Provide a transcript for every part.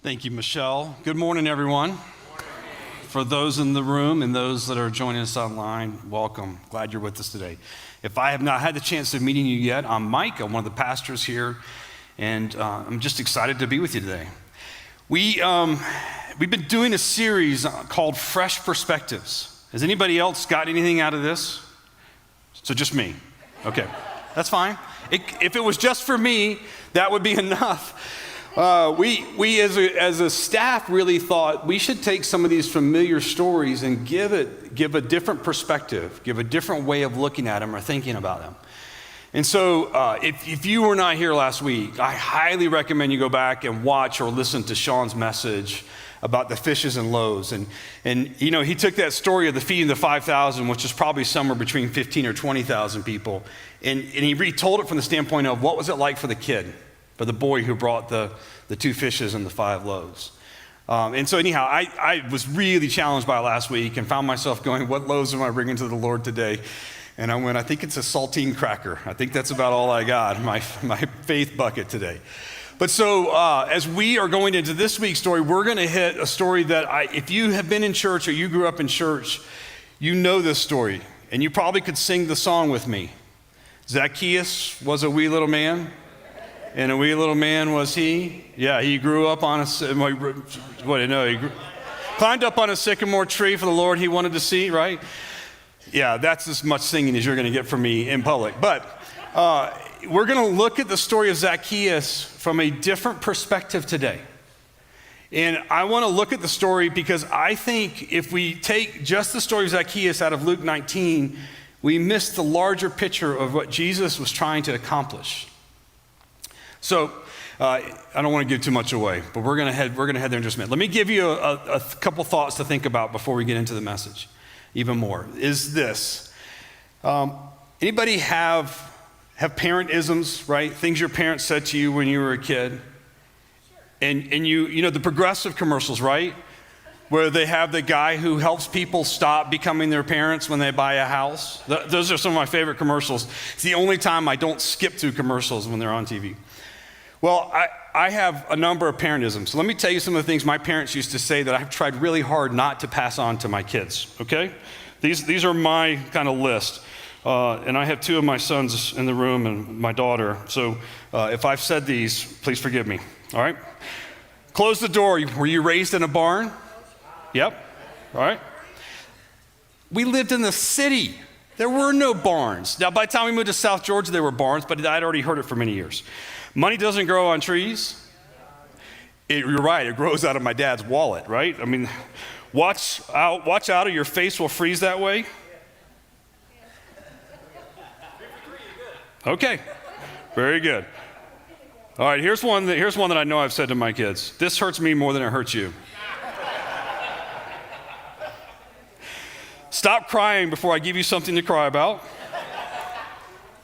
Thank you, Michelle. Good morning, everyone. Good morning. For those in the room and those that are joining us online, welcome. Glad you're with us today. If I have not had the chance of meeting you yet, I'm Mike. I'm one of the pastors here, and I'm just excited to be with you today. We've been doing a series called Fresh Perspectives. Has anybody else got anything out of this? So just me. Okay, that's fine. If it was just for me, that would be enough. We as a staff really thought we should take some of these familiar stories and give a different perspective, give a different way of looking at them or thinking about them. And so if you were not here last week, I highly recommend you go back and watch or listen to Sean's message about the fishes and loaves. And you know, he took that story of the feeding the 5,000, which is probably somewhere between 15 or 20,000 people, and he retold it from the standpoint of what was it like for the kid, for the boy who brought the 2 fishes and the 5 loaves. And so anyhow, I was really challenged by it last week and found myself going, what loaves am I bringing to the Lord today? And I went, I think it's a saltine cracker. I think that's about all I got, my faith bucket today. But so as we are going into this week's story, we're going to hit a story that if you have been in church or you grew up in church, you know this story. And you probably could sing the song with me. Zacchaeus was a wee little man. And a wee little man was he? Yeah, he grew up on climbed up on a sycamore tree for the Lord he wanted to see, right? Yeah, that's as much singing as you're going to get from me in public. But we're going to look at the story of Zacchaeus from a different perspective today. And I want to look at the story because I think if we take just the story of Zacchaeus out of Luke 19, we miss the larger picture of what Jesus was trying to accomplish. So I don't want to give too much away, but we're going to head there in just a minute. Let me give you a couple thoughts to think about before we get into the message. Even more is this: anybody have parent-isms, right? Things your parents said to you when you were a kid, and you know the Progressive commercials, right? Where they have the guy who helps people stop becoming their parents when they buy a house. Those are some of my favorite commercials. It's the only time I don't skip through commercials when they're on TV. Well, I have a number of parent-isms. So let me tell you some of the things my parents used to say that I've tried really hard not to pass on to my kids, okay? These are my kind of list. And I have 2 of my sons in the room and my daughter. So if I've said these, please forgive me, all right? Close the door. Were you raised in a barn? Yep, all right. We lived in the city. There were no barns. Now, by the time we moved to South Georgia, there were barns, but I'd already heard it for many years. Money doesn't grow on trees. You're right, it grows out of my dad's wallet, right? I mean, watch out or your face will freeze that way. Okay, very good. All right, here's one that I know I've said to my kids. This hurts me more than it hurts you. Stop crying before I give you something to cry about.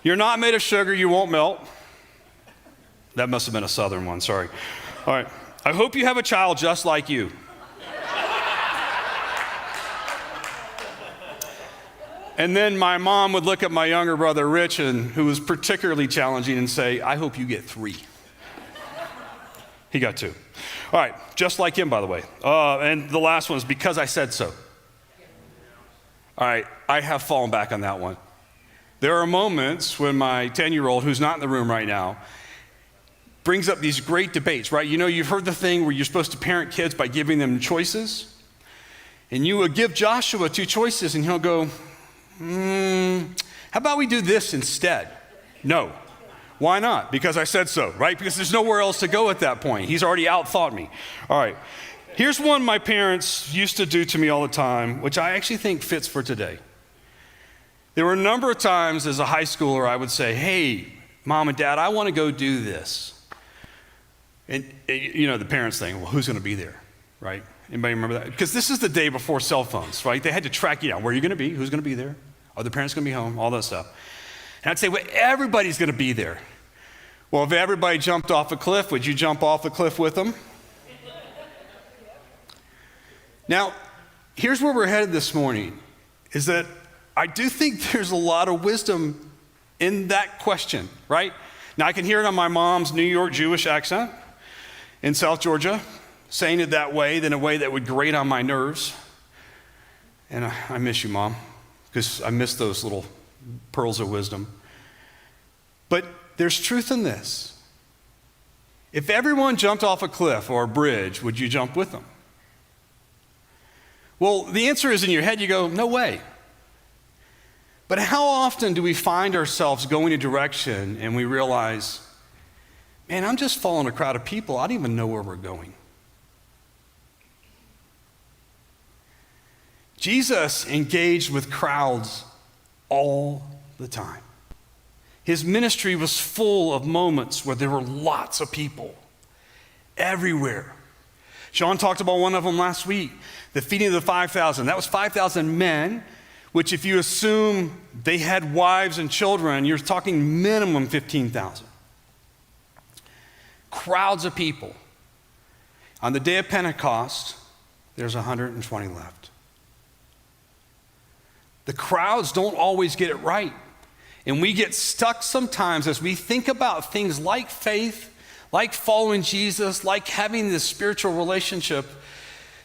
You're not made of sugar, you won't melt. That must have been a Southern one, sorry. All right, I hope you have a child just like you. And then my mom would look at my younger brother, Rich, who was particularly challenging, and say, I hope you get 3. He got 2. All right, just like him, by the way. And the last one is because I said so. All right, I have fallen back on that one. There are moments when my 10-year-old, who's not in the room right now, brings up these great debates, right? You know, you've heard the thing where you're supposed to parent kids by giving them choices. And you would give Joshua 2 choices, and he'll go, how about we do this instead? No. Why not? Because I said so, right? Because there's nowhere else to go at that point. He's already out-thought me. All right. Here's one my parents used to do to me all the time, which I actually think fits for today. There were a number of times as a high schooler I would say, hey, Mom and Dad, I want to go do this. And you know, the parents think, well, who's going to be there, right? Anybody remember that? Because this is the day before cell phones, right? They had to track you down. Where are you going to be? Who's going to be there? Are the parents going to be home? All that stuff. And I'd say, well, everybody's going to be there. Well, if everybody jumped off a cliff, would you jump off the cliff with them? Now, here's where we're headed this morning, is that I do think there's a lot of wisdom in that question, right? Now, I can hear it on my mom's New York Jewish accent in South Georgia. saying it that way than a way that would grate on my nerves. And I miss you, Mom, because I miss those little pearls of wisdom. But there's truth in this. If everyone jumped off a cliff or a bridge, would you jump with them? Well, the answer is in your head, you go, no way. But how often do we find ourselves going a direction and we realize, man, I'm just following a crowd of people. I don't even know where we're going. Jesus engaged with crowds all the time. His ministry was full of moments where there were lots of people everywhere. Sean talked about one of them last week, the feeding of the 5,000. That was 5,000 men, which if you assume they had wives and children, you're talking minimum 15,000. Crowds of people. On the day of Pentecost, there's 120 left. The crowds don't always get it right. And we get stuck sometimes as we think about things like faith, like following Jesus, like having this spiritual relationship,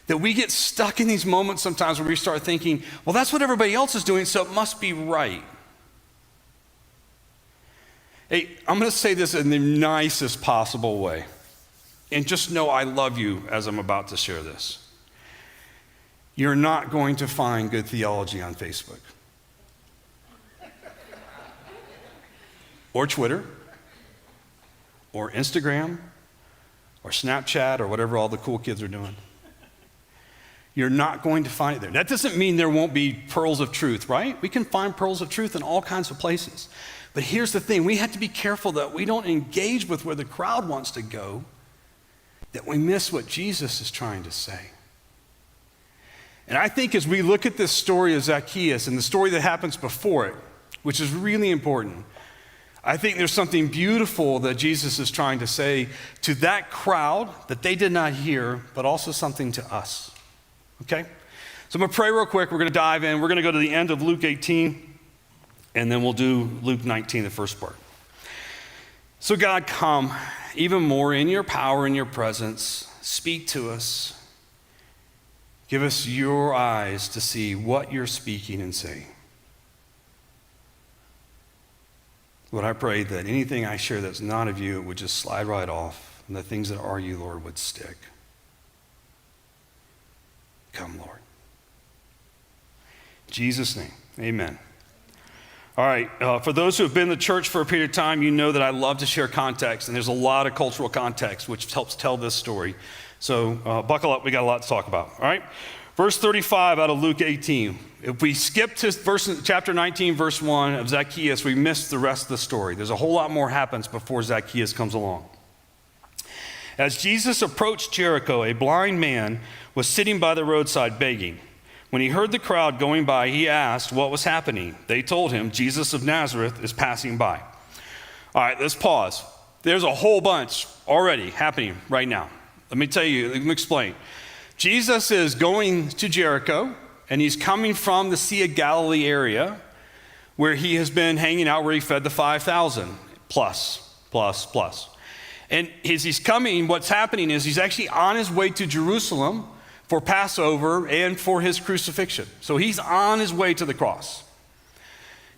that we get stuck in these moments sometimes where we start thinking, well, that's what everybody else is doing, so it must be right. Hey, I'm going to say this in the nicest possible way. And just know I love you as I'm about to share this. You're not going to find good theology on Facebook. Or Twitter, or Instagram, or Snapchat, or whatever all the cool kids are doing. You're not going to find it there. That doesn't mean there won't be pearls of truth, right? We can find pearls of truth in all kinds of places. But here's the thing, we have to be careful that we don't engage with where the crowd wants to go, that we miss what Jesus is trying to say. And I think as we look at this story of Zacchaeus and the story that happens before it, which is really important, I think there's something beautiful that Jesus is trying to say to that crowd that they did not hear, but also something to us. Okay? So I'm going to pray real quick. We're going to dive in. We're going to go to the end of Luke 18, and then we'll do Luke 19, the first part. So God, come even more in your power and your presence. Speak to us. Give us your eyes to see what you're speaking and saying. Lord, I pray that anything I share that's not of you would just slide right off, and the things that are you, Lord, would stick. Come, Lord. In Jesus' name, amen. All right, for those who have been in the church for a period of time, you know that I love to share context, and there's a lot of cultural context which helps tell this story. So buckle up, we got a lot to talk about, all right? Verse 35 out of Luke 18. If we skip to chapter 19, verse 1 of Zacchaeus, we miss the rest of the story. There's a whole lot more happens before Zacchaeus comes along. As Jesus approached Jericho, a blind man was sitting by the roadside begging. When he heard the crowd going by, he asked what was happening. They told him, Jesus of Nazareth is passing by. All right, let's pause. There's a whole bunch already happening right now. Let me tell you, let me explain. Jesus is going to Jericho, and he's coming from the Sea of Galilee area where he has been hanging out, where he fed the 5,000 plus. And as he's coming, what's happening is he's actually on his way to Jerusalem for Passover and for his crucifixion. So he's on his way to the cross.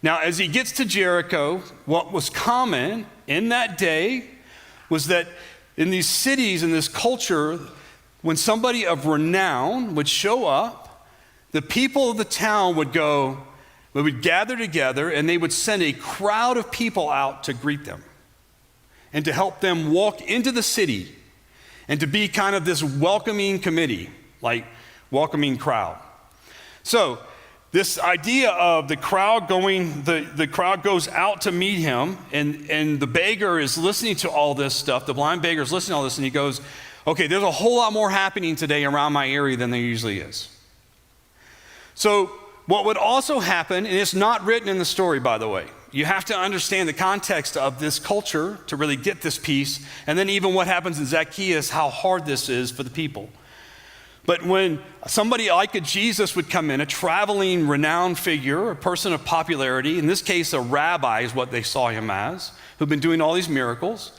Now, as he gets to Jericho, what was common in that day was that in these cities, in this culture, when somebody of renown would show up, the people of the town would gather together, and they would send a crowd of people out to greet them and to help them walk into the city and to be kind of this welcoming committee, like welcoming crowd. So this idea of the crowd going, the crowd goes out to meet him, and the beggar is listening to all this stuff. The blind beggar is listening to all this, and he goes, okay, there's a whole lot more happening today around my area than there usually is. So what would also happen, and it's not written in the story, by the way. You have to understand the context of this culture to really get this piece, and then even what happens in Zacchaeus, how hard this is for the people. But when somebody like a Jesus would come in, a traveling, renowned figure, a person of popularity, in this case a rabbi is what they saw him as, who'd been doing all these miracles,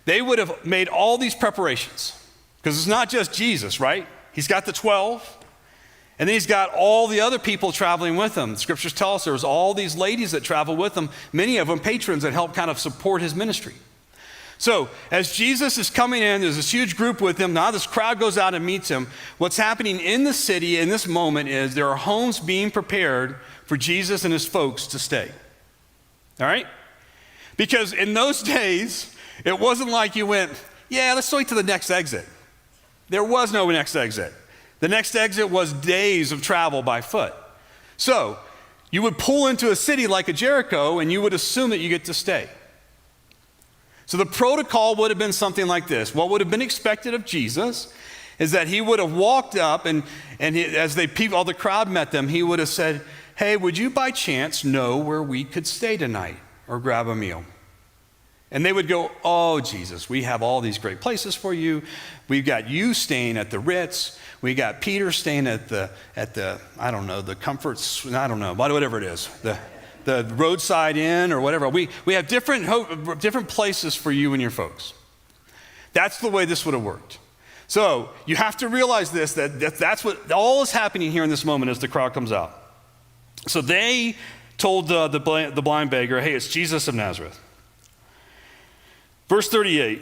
they would have made all these preparations. Because it's not just Jesus, right? He's got the 12, and then he's got all the other people traveling with him. The scriptures tell us there was all these ladies that travel with him, many of them patrons that help kind of support his ministry. So as Jesus is coming in, there's this huge group with him. Now this crowd goes out and meets him. What's happening in the city in this moment is there are homes being prepared for Jesus and his folks to stay. All right? Because in those days, it wasn't like you went, yeah, let's wait to the next exit. There was no next exit. The next exit was days of travel by foot. So you would pull into a city like a Jericho and you would assume that you get to stay. So the protocol would have been something like this. What would have been expected of Jesus is that he would have walked up and as all the crowd met them, he would have said, hey, would you by chance know where we could stay tonight or grab a meal? And they would go, oh, Jesus, we have all these great places for you. We've got you staying at the Ritz. We got Peter staying at the I don't know, the Comforts, I don't know, whatever it is, the roadside inn or whatever. We have different places for you and your folks. That's the way this would have worked. So you have to realize this, that's what all is happening here in this moment as the crowd comes out. So they told the blind beggar, hey, it's Jesus of Nazareth. Verse 38,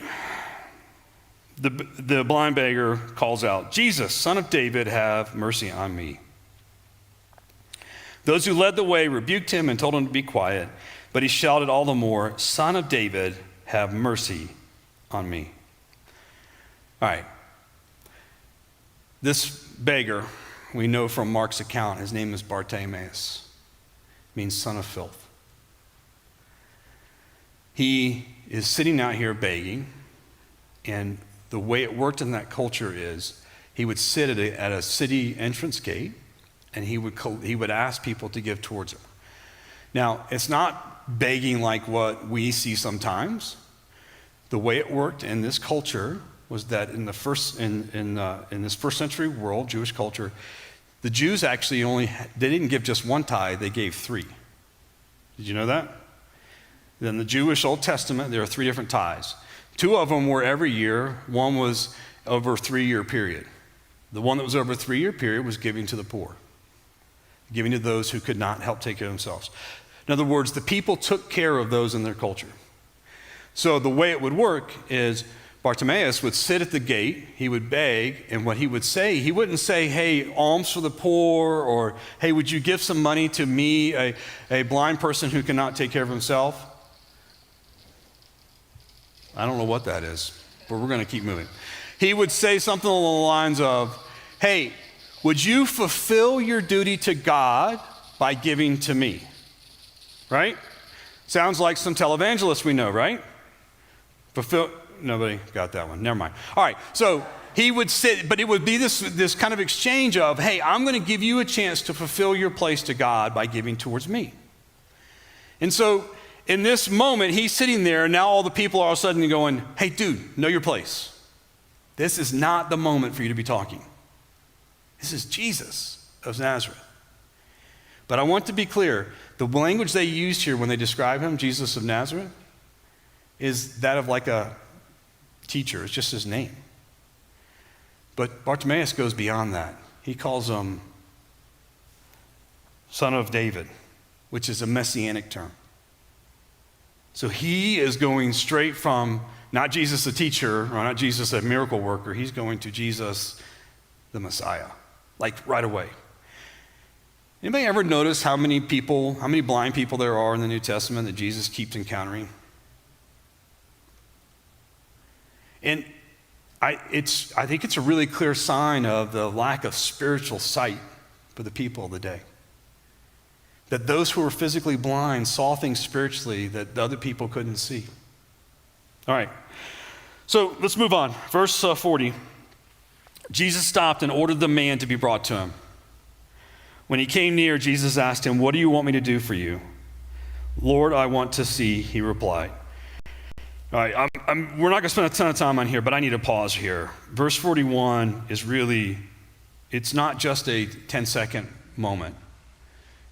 the blind beggar calls out, Jesus, Son of David, have mercy on me. Those who led the way rebuked him and told him to be quiet, but he shouted all the more, Son of David, have mercy on me. All right. This beggar, we know from Mark's account, his name is Bartimaeus, means son of filth. He is sitting out here begging, and the way it worked in that culture is he would sit at a city entrance gate, and he would ask people to give towards him. Now, it's not begging like what we see sometimes. The way it worked in this culture was that in this first century world, Jewish culture, the Jews actually they didn't give just one tithe, they gave 3. Did you know that? In the Jewish Old Testament, there are 3 different tithes. 2 of them were every year. One was over a 3-year period. The one that was over a 3-year period was giving to the poor, giving to those who could not help take care of themselves. In other words, the people took care of those in their culture. So the way it would work is Bartimaeus would sit at the gate, he would beg, and what he would say, he wouldn't say, hey, alms for the poor, or hey, would you give some money to me, a blind person who cannot take care of himself? I don't know what that is, but we're going to keep moving. He would say something along the lines of, hey, would you fulfill your duty to God by giving to me? Right? Sounds like some televangelists we know, right? Nobody got that one. Never mind. All right. So he would sit, but it would be this kind of exchange of, hey, I'm going to give you a chance to fulfill your place to God by giving towards me. And so in this moment, he's sitting there, and now all the people are all of a sudden going, hey, dude, know your place. This is not the moment for you to be talking. This is Jesus of Nazareth. But I want to be clear, the language they used here when they describe him, Jesus of Nazareth, is that of like a teacher. It's just his name. But Bartimaeus goes beyond that. He calls him Son of David, which is a messianic term. So he is going straight from not Jesus the teacher, or not Jesus a miracle worker, he's going to Jesus the Messiah, like right away. Anybody ever notice how many blind people there are in the New Testament that Jesus keeps encountering? And I think it's a really clear sign of the lack of spiritual sight for the people of the day. That those who were physically blind saw things spiritually that the other people couldn't see. All right, so let's move on. Verse 40. Jesus stopped and ordered the man to be brought to him. When he came near, Jesus asked him, what do you want me to do for you? Lord, I want to see, he replied. All right, we're not going to spend a ton of time on here, but I need to pause here. Verse 41 is really, it's not just a 10-second moment.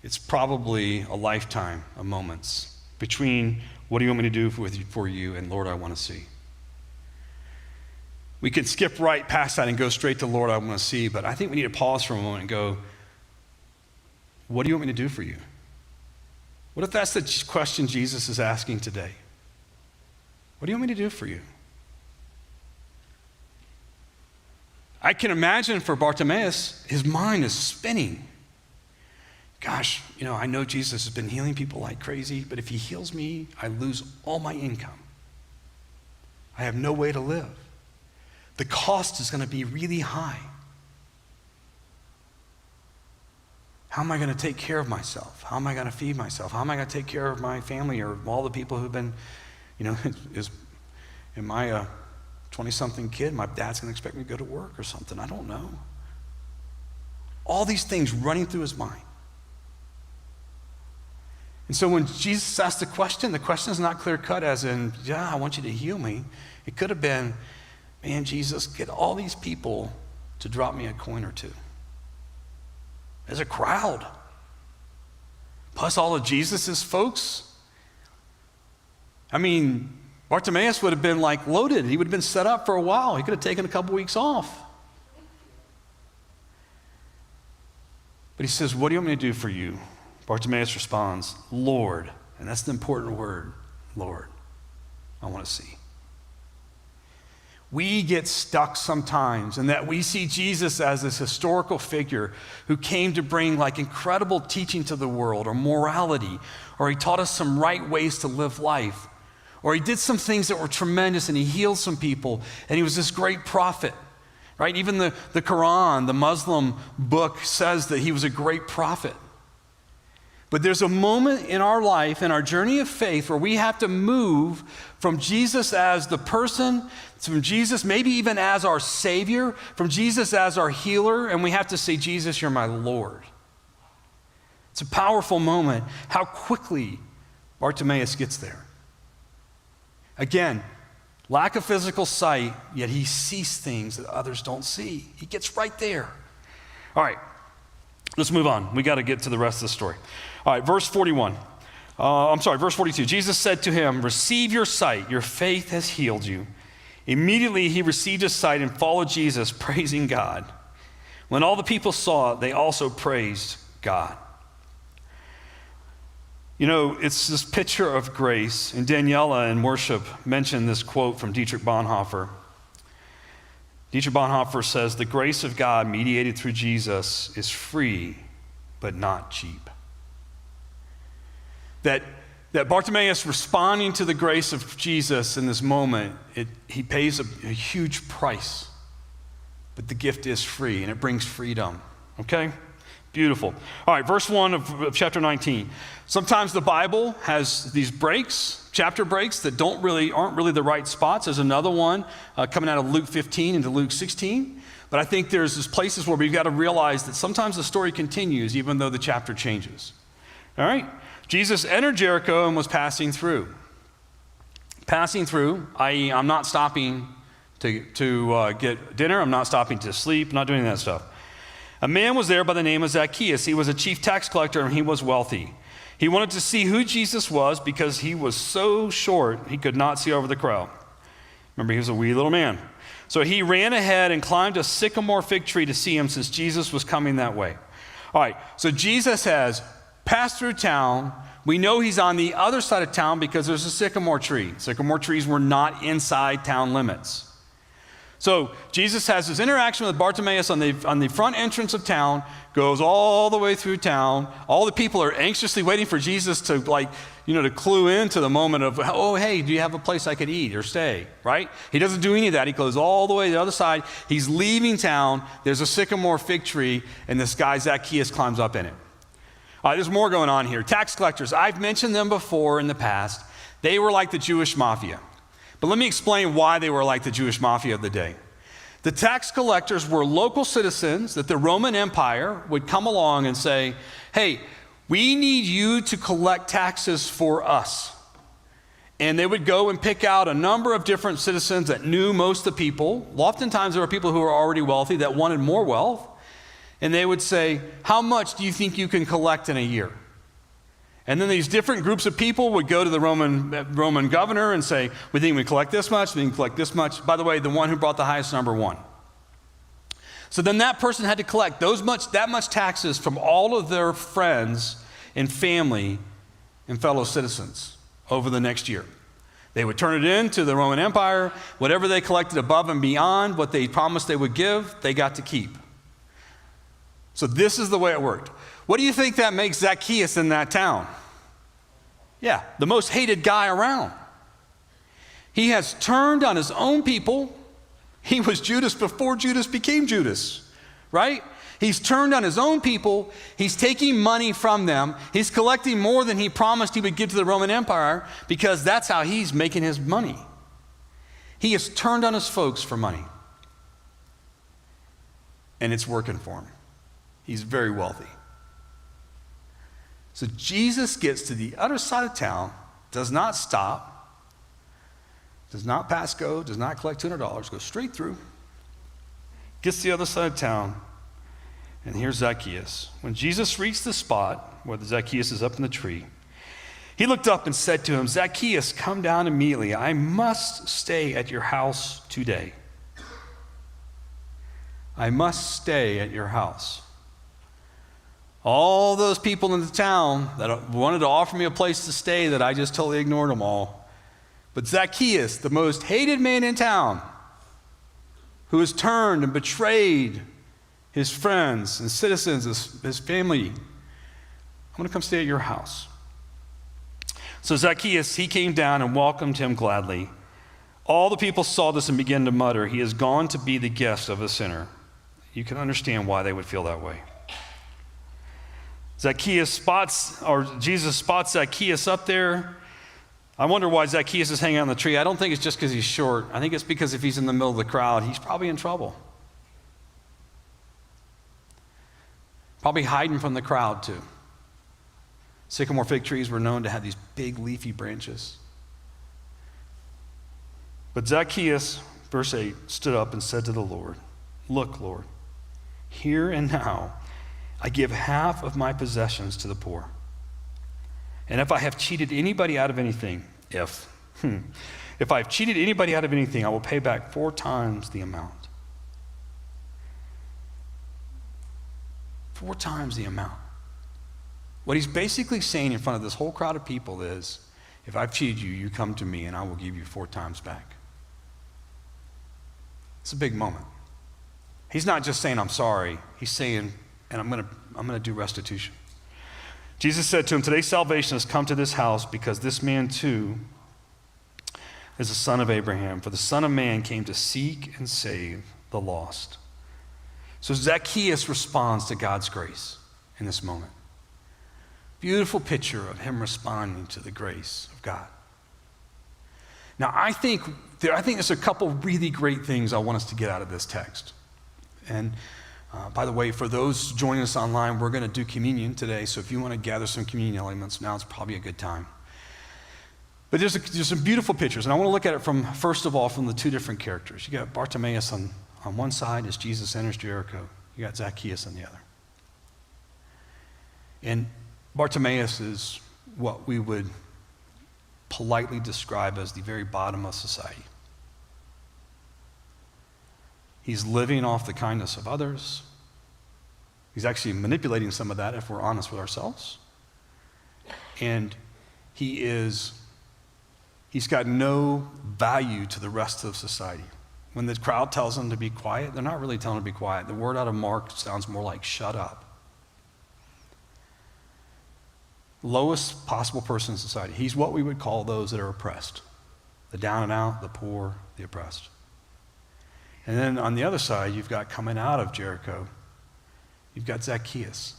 It's probably a lifetime of moments between what do you want me to do for you and Lord, I want to see. We could skip right past that and go straight to Lord, I want to see. But I think we need to pause for a moment and go, what do you want me to do for you? What if that's the question Jesus is asking today? What do you want me to do for you? I can imagine for Bartimaeus, his mind is spinning. Gosh, I know Jesus has been healing people like crazy, but if he heals me, I lose all my income. I have no way to live. The cost is going to be really high. How am I going to take care of myself? How am I going to feed myself? How am I going to take care of my family or all the people who've been, am I a 20-something kid? My dad's going to expect me to go to work or something. I don't know. All these things running through his mind. And so when Jesus asked the question is not clear-cut as in, I want you to heal me. It could have been, man, Jesus, get all these people to drop me a coin or two. There's a crowd. Plus all of Jesus's folks. Bartimaeus would have been loaded. He would have been set up for a while. He could have taken a couple weeks off. But he says, what do you want me to do for you? Bartimaeus responds, Lord. And that's the important word, Lord. I want to see. We get stuck sometimes in that we see Jesus as this historical figure who came to bring incredible teaching to the world or morality, or he taught us some right ways to live life, or he did some things that were tremendous and he healed some people and he was this great prophet, right? Even the Quran, the Muslim book, says that he was a great prophet. But there's a moment in our life, in our journey of faith, where we have to move from Jesus as the person, from Jesus maybe even as our Savior, from Jesus as our healer, and we have to say, Jesus, you're my Lord. It's a powerful moment, how quickly Bartimaeus gets there. Again, lack of physical sight, yet he sees things that others don't see. He gets right there. All right, let's move on. We got to get to the rest of the story. All right, verse 42. Jesus said to him, receive your sight. Your faith has healed you. Immediately he received his sight and followed Jesus, praising God. When all the people saw it, they also praised God. It's this picture of grace. And Daniela in worship mentioned this quote from Dietrich Bonhoeffer. Dietrich Bonhoeffer says, the grace of God mediated through Jesus is free, but not cheap. That Bartimaeus responding to the grace of Jesus in this moment, he pays a huge price. But the gift is free, and it brings freedom. Okay? Beautiful. All right, verse 1 of chapter 19. Sometimes the Bible has these breaks, chapter breaks, that aren't really the right spots. There's another one coming out of Luke 15 into Luke 16. But I think there's these places where we've got to realize that sometimes the story continues even though the chapter changes. All right? Jesus entered Jericho and was passing through. Passing through, i.e., I'm not stopping to get dinner. I'm not stopping to sleep. I'm not doing that stuff. A man was there by the name of Zacchaeus. He was a chief tax collector and he was wealthy. He wanted to see who Jesus was because he was so short he could not see over the crowd. Remember, he was a wee little man. So he ran ahead and climbed a sycamore fig tree to see him since Jesus was coming that way. All right, so Jesus has passed through town. We know he's on the other side of town because there's a sycamore tree. Sycamore trees were not inside town limits. So Jesus has this interaction with Bartimaeus on the front entrance of town, goes all the way through town. All the people are anxiously waiting for Jesus to to clue into the moment of, oh, hey, do you have a place I could eat or stay, right? He doesn't do any of that. He goes all the way to the other side. He's leaving town. There's a sycamore fig tree, and this guy Zacchaeus climbs up in it. There's more going on here. Tax collectors, I've mentioned them before in the past. They were like the Jewish mafia. But let me explain why they were like the Jewish mafia of the day. The tax collectors were local citizens that the Roman Empire would come along and say, hey, we need you to collect taxes for us. And they would go and pick out a number of different citizens that knew most of the people. Oftentimes there were people who were already wealthy that wanted more wealth. And they would say, how much do you think you can collect in a year? And then these different groups of people would go to the Roman governor and say, we think we collect this much, we can collect this much. By the way, the one who brought the highest number won. So then that person had to collect that much taxes from all of their friends and family and fellow citizens over the next year. They would turn it in to the Roman Empire. Whatever they collected above and beyond what they promised they would give, they got to keep. So this is the way it worked. What do you think that makes Zacchaeus in that town? Yeah, the most hated guy around. He has turned on his own people. He was Judas before Judas became Judas, right? He's turned on his own people. He's taking money from them. He's collecting more than he promised he would give to the Roman Empire because that's how he's making his money. He has turned on his folks for money. And it's working for him. He's very wealthy. So Jesus gets to the other side of town, does not stop, does not pass go, does not collect $200, goes straight through, gets to the other side of town, and here's Zacchaeus. When Jesus reached the spot where Zacchaeus is up in the tree, he looked up and said to him, Zacchaeus, come down immediately. I must stay at your house today. I must stay at your house. All those people in the town that wanted to offer me a place to stay that I just totally ignored them all. But Zacchaeus, the most hated man in town, who has turned and betrayed his friends and citizens, his family, I'm going to come stay at your house. So Zacchaeus, he came down and welcomed him gladly. All the people saw this and began to mutter, he has gone to be the guest of a sinner. You can understand why they would feel that way. Jesus spots Zacchaeus up there. I wonder why Zacchaeus is hanging out on the tree. I don't think it's just because he's short. I think it's because if he's in the middle of the crowd, he's probably in trouble. Probably hiding from the crowd too. Sycamore fig trees were known to have these big leafy branches. But Zacchaeus, verse 8, stood up and said to the Lord, look, Lord, here and now I give half of my possessions to the poor. And if I have cheated anybody out of anything, if I've cheated anybody out of anything, I will pay back 4 times the amount. 4 times the amount. What he's basically saying in front of this whole crowd of people is, if I've cheated you, you come to me and I will give you 4 times back. It's a big moment. He's not just saying, I'm sorry. He's saying, and I'm going to do restitution. Jesus said to him, today salvation has come to this house because this man too is a son of Abraham. For the Son of Man came to seek and save the lost. So Zacchaeus responds to God's grace in this moment. Beautiful picture of him responding to the grace of God. Now, I think there's a couple really great things I want us to get out of this text. And by the way, for those joining us online, we're going to do communion today. So if you want to gather some communion elements, now it's probably a good time. But there's some beautiful pictures. And I want to look at it first of all, from the 2 different characters. You got Bartimaeus on one side as Jesus enters Jericho. You got Zacchaeus on the other. And Bartimaeus is what we would politely describe as the very bottom of society. He's living off the kindness of others. He's actually manipulating some of that if we're honest with ourselves. And he's got no value to the rest of society. When the crowd tells him to be quiet, they're not really telling him to be quiet. The word out of Mark sounds more like shut up. Lowest possible person in society. He's what we would call those that are oppressed. The down and out, the poor, the oppressed. And then on the other side, you've got coming out of Jericho, you've got Zacchaeus.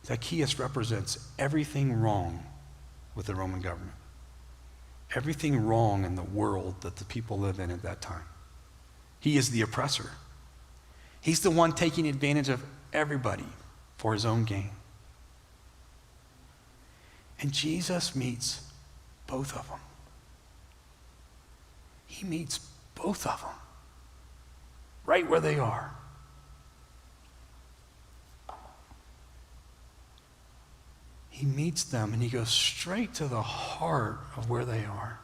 Zacchaeus represents everything wrong with the Roman government. Everything wrong in the world that the people live in at that time. He is the oppressor. He's the one taking advantage of everybody for his own gain. And Jesus meets both of them. He meets both of them right where they are. he meets them and he goes straight to the heart of where they are.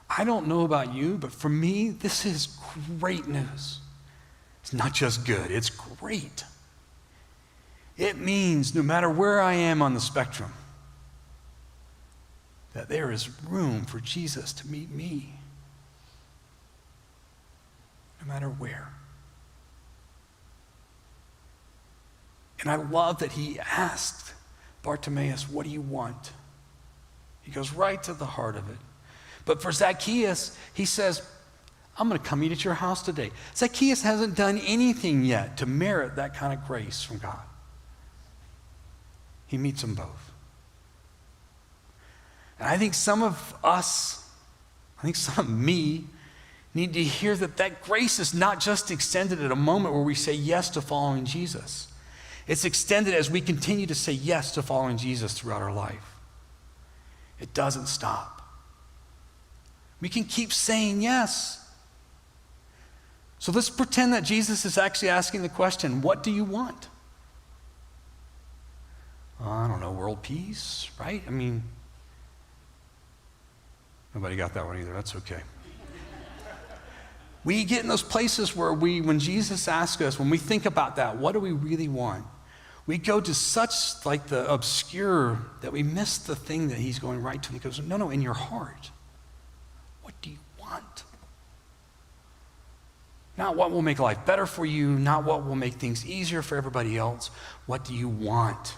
I don't know about you, but for me, this is great news. It's not just good, it's great. It means no matter where I am on the spectrum, that there is room for Jesus to meet me. No matter where. And I love that he asked Bartimaeus, what do you want? He goes right to the heart of it. But for Zacchaeus, he says, I'm going to come eat at your house today. Zacchaeus hasn't done anything yet to merit that kind of grace from God. He meets them both. And I think some of us, some of me, need to hear that grace is not just extended at a moment where we say yes to following Jesus. It's extended as we continue to say yes to following Jesus throughout our life. It doesn't stop. We can keep saying yes. So let's pretend that Jesus is actually asking the question, what do you want? I don't know, world peace, right? I mean, nobody got that one either. That's okay. We get in those places where when Jesus asks us, when we think about that, what do we really want? We go to such like the obscure that we miss the thing that he's going right to. And he goes, no, in your heart. What do you want? Not what will make life better for you, not what will make things easier for everybody else. What do you want?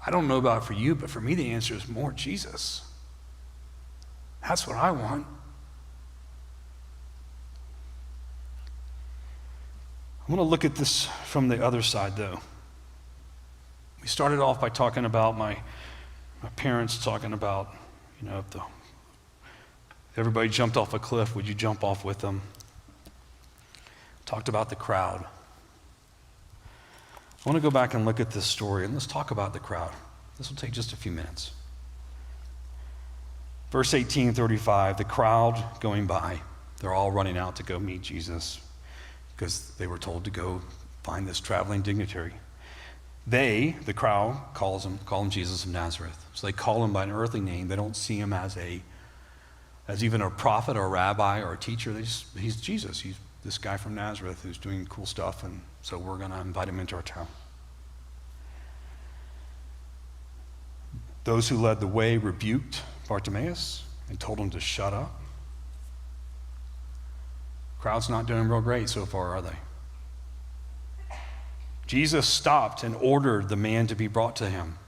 I don't know about for you, but for me the answer is more Jesus. That's what I want. I want to look at this from the other side, though. We started off by talking about my parents talking about, if everybody jumped off a cliff, would you jump off with them? Talked about the crowd. I want to go back and look at this story, and let's talk about the crowd. This will take just a few minutes. Verse 18:35, the crowd going by, they're all running out to go meet Jesus because they were told to go find this traveling dignitary. They, the crowd, call him Jesus of Nazareth. So they call him by an earthly name. They don't see him as even a prophet or a rabbi or a teacher. He's Jesus. He's this guy from Nazareth who's doing cool stuff, and so we're going to invite him into our town. Those who led the way rebuked Bartimaeus and told him to shut up. Crowd's not doing real great so far, are they? Jesus stopped and ordered the man to be brought to him.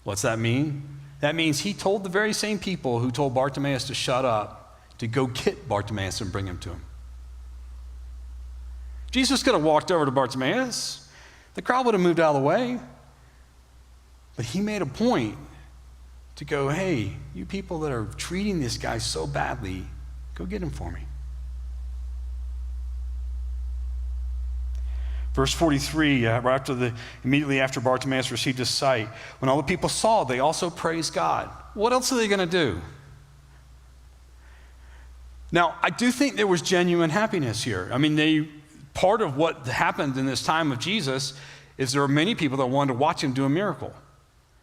What's that mean? That means he told the very same people who told Bartimaeus to shut up to go get Bartimaeus and bring him to him. Jesus could have walked over to Bartimaeus. The crowd would have moved out of the way. But he made a point to go, hey, you people that are treating this guy so badly, go get him for me. Verse 43, immediately after Bartimaeus received his sight, when all the people saw, they also praised God. What else are they going to do? Now, I do think there was genuine happiness here. I mean, part of what happened in this time of Jesus is there were many people that wanted to watch him do a miracle.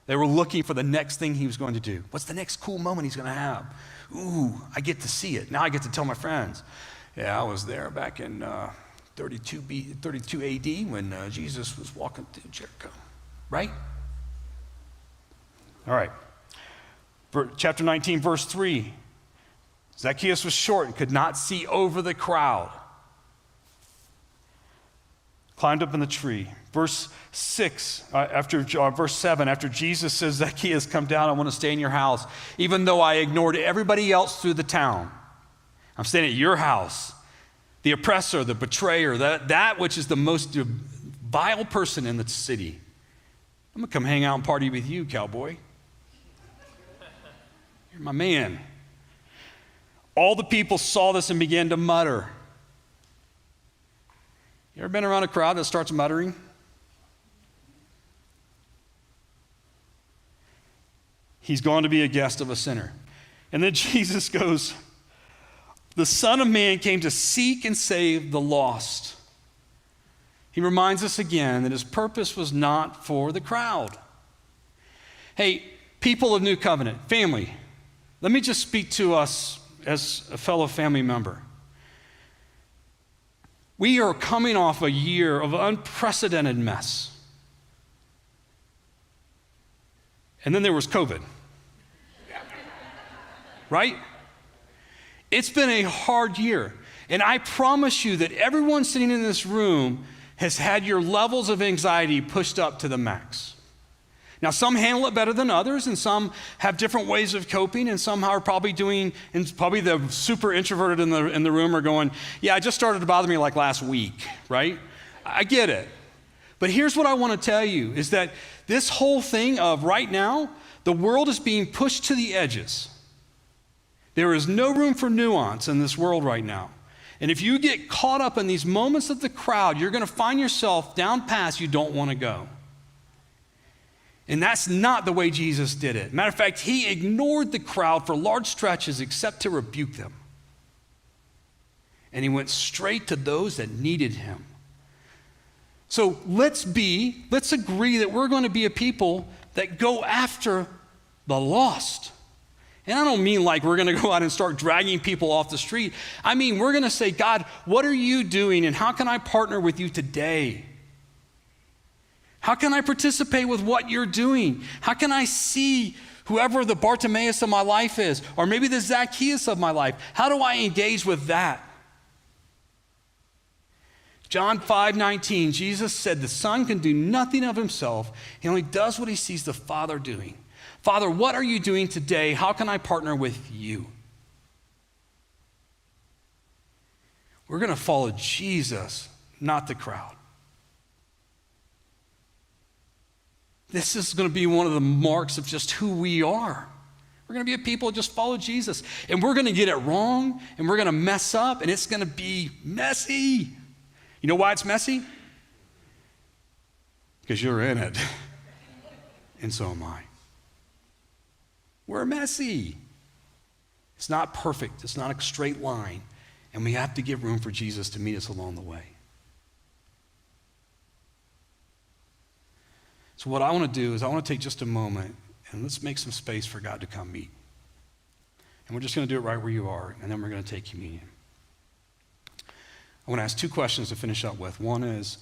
They were looking for the next thing he was going to do. What's the next cool moment he's going to have? Ooh, I get to see it. Now I get to tell my friends. Yeah, I was there back in 32 AD when Jesus was walking through Jericho. Right? All right. Chapter 19, verse 3. Zacchaeus was short and could not see over the crowd. Climbed up in the tree. Verse 7, after Jesus says, Zacchaeus, come down, I want to stay in your house, even though I ignored everybody else through the town. I'm staying at your house. The oppressor, the betrayer, that which is the most vile person in the city. I'm going to come hang out and party with you, cowboy. You're my man. All the people saw this and began to mutter. You ever been around a crowd that starts muttering? He's going to be a guest of a sinner. And then Jesus goes, the Son of Man came to seek and save the lost. He reminds us again that his purpose was not for the crowd. Hey, people of New Covenant, family, let me just speak to us as a fellow family member. We are coming off a year of unprecedented mess. And then there was COVID. Right? It's been a hard year. And I promise you that everyone sitting in this room has had your levels of anxiety pushed up to the max. Now, some handle it better than others, and some have different ways of coping, and some are probably probably the super introverted in the room are going, yeah, it just started to bother me like last week, right? I get it. But here's what I want to tell you, is that this whole thing of right now, the world is being pushed to the edges. There is no room for nuance in this world right now. And if you get caught up in these moments of the crowd, you're going to find yourself down paths you don't want to go. And that's not the way Jesus did it. Matter of fact, he ignored the crowd for large stretches except to rebuke them. And he went straight to those that needed him. So let's agree that we're going to be a people that go after the lost. And I don't mean like we're going to go out and start dragging people off the street. I mean, we're going to say, God, what are you doing and how can I partner with you today? How can I participate with what you're doing? How can I see whoever the Bartimaeus of my life is, or maybe the Zacchaeus of my life? How do I engage with that? John 5:19, Jesus said, the Son can do nothing of himself. He only does what he sees the Father doing. Father, what are you doing today? How can I partner with you? We're going to follow Jesus, not the crowd. This is going to be one of the marks of just who we are. We're going to be a people who just follow Jesus. And we're going to get it wrong, and we're going to mess up, and it's going to be messy. You know why it's messy? Because you're in it. And so am I. We're messy. It's not perfect. It's not a straight line. And we have to give room for Jesus to meet us along the way. So what I want to do is I want to take just a moment and let's make some space for God to come meet. And we're just going to do it right where you are, and then we're going to take communion. I want to ask two questions to finish up with. One is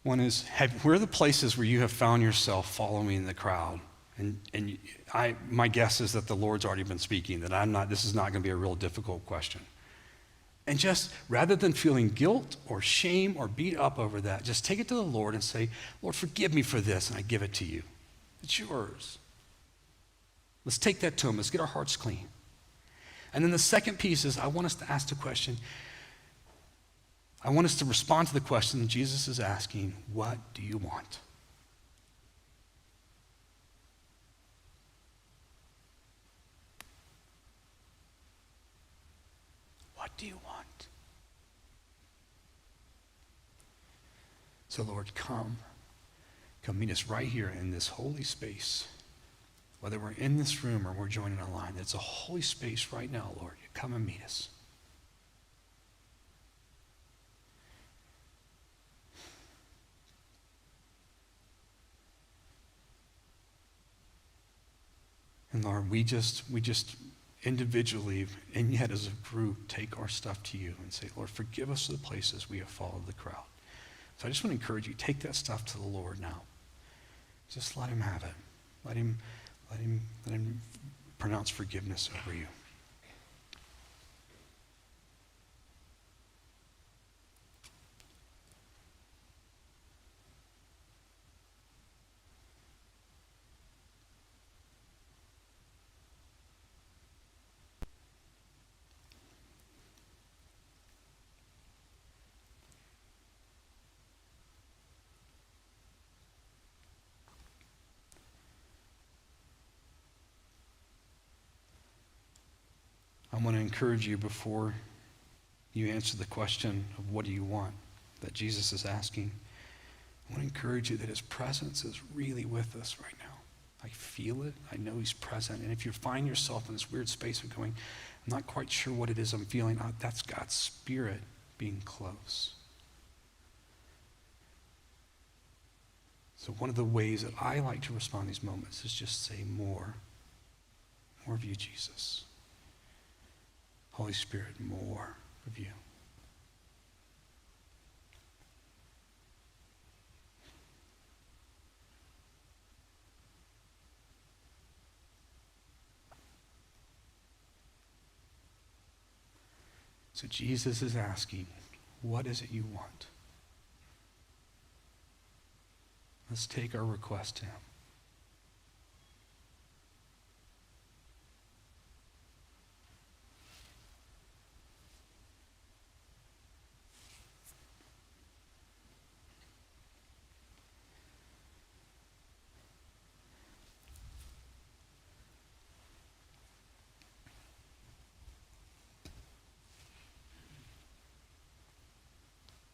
where are the places where you have found yourself following the crowd? And my guess is that the Lord's already been speaking, that this is not going to be a real difficult question. And just rather than feeling guilt or shame or beat up over that, just take it to the Lord and say, Lord, forgive me for this, and I give it to you. It's yours. Let's take that to him. Let's get our hearts clean. And then the second piece is I want us to ask the question, I want us to respond to the question that Jesus is asking, what do you want? What do you want? So Lord, come meet us right here in this holy space. Whether we're in this room or we're joining online, it's a holy space right now, Lord. Come and meet us. And Lord, we just individually and yet as a group take our stuff to you and say, Lord, forgive us the places we have followed the crowd. So I just want to encourage you, take that stuff to the Lord now. Just let him have it. Let him pronounce forgiveness over you. I want to encourage you before you answer the question of what do you want that Jesus is asking. I want to encourage you that his presence is really with us right now. I feel it. I know he's present. And if you find yourself in this weird space of going, I'm not quite sure what it is I'm feeling, that's God's Spirit being close. So one of the ways that I like to respond to these moments is just say more. More of you, Jesus. Holy Spirit, more of you. So Jesus is asking, what is it you want? Let's take our request to him.